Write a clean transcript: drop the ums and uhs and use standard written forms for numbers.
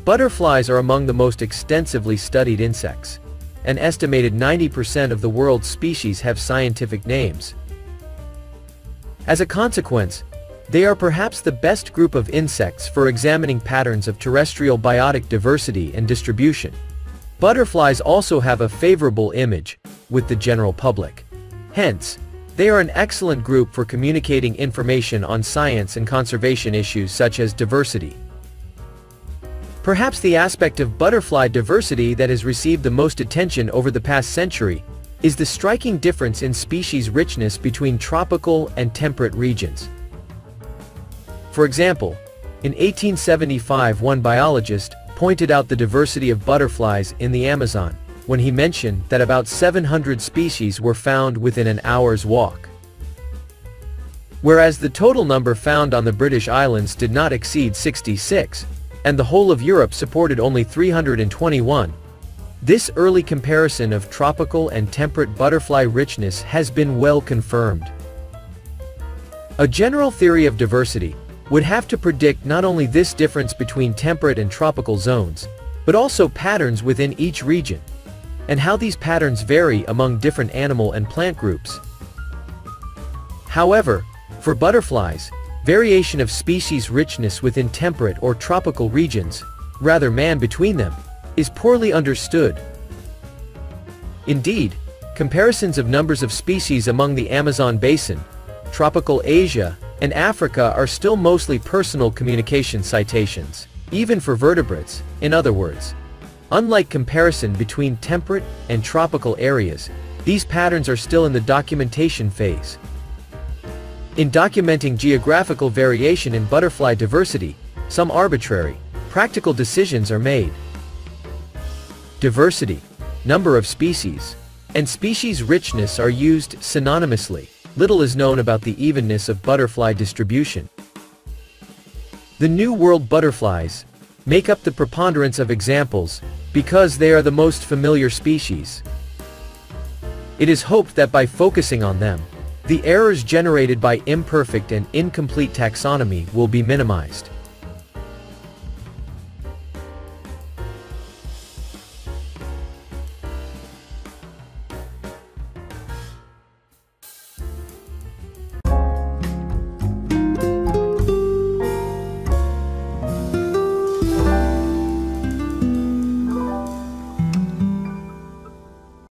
Butterflies are among the most extensively studied insects. An estimated 90% of the world's species have scientific names. As a consequence, they are perhaps the best group of insects for examining patterns of terrestrial biotic diversity and distribution. Butterflies also have a favorable image with the general public. Hence, they are an excellent group for communicating information on science and conservation issues such as diversity. Perhaps the aspect of butterfly diversity that has received the most attention over the past century is the striking difference in species richness between tropical and temperate regions. For example, in 1875 one biologist pointed out the diversity of butterflies in the Amazon, when he mentioned that about 700 species were found within an hour's walk. Whereas the total number found on the British Islands did not exceed 66, and the whole of Europe supported only 321. This early comparison of tropical and temperate butterfly richness has been well confirmed. A general theory of diversity would have to predict not only this difference between temperate and tropical zones, but also patterns within each region, and how these patterns vary among different animal and plant groups. However, for butterflies, variation of species richness within temperate or tropical regions, rather than between them, is poorly understood. Indeed, comparisons of numbers of species among the Amazon basin, tropical Asia, and Africa are still mostly personal communication citations, even for vertebrates, in other words. Unlike comparison between temperate and tropical areas, these patterns are still in the documentation phase. In documenting geographical variation in butterfly diversity, some arbitrary, practical decisions are made. Diversity, number of species, and species richness are used synonymously. Little is known about the evenness of butterfly distribution. The New World butterflies make up the preponderance of examples because they are the most familiar species. It is hoped that by focusing on them, the errors generated by imperfect and incomplete taxonomy will be minimized.